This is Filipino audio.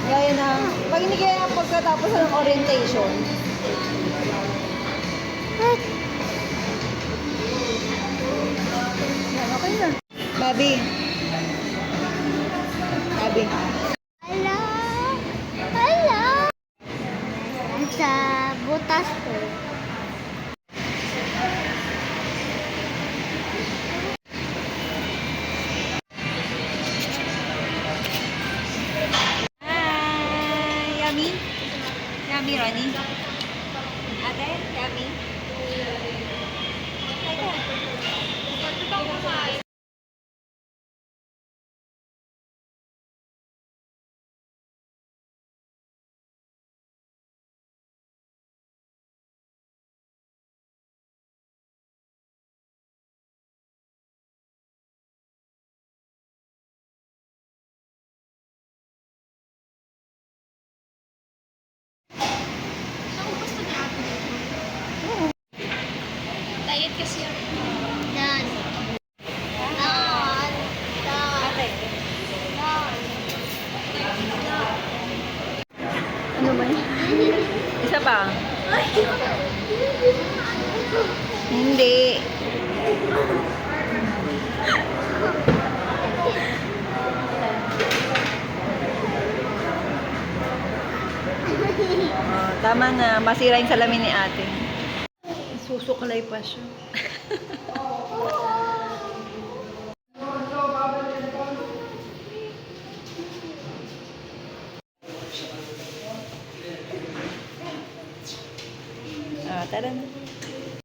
Gaya ng, pag hindi kaya pagkatapos ng orientation. Yan, okay na. Babi. Babi. Hello? Hello? Sa butas ko. Yummy? Yummy, Ronnie? Ate, yummy? Diet kasi yan. Yan. Yan. Ate. Yan. Ano ba yun? Isa pa? Hindi. Oh, tama na. Masira yung salamin ni ate. Susuklay pa siya. Tara na.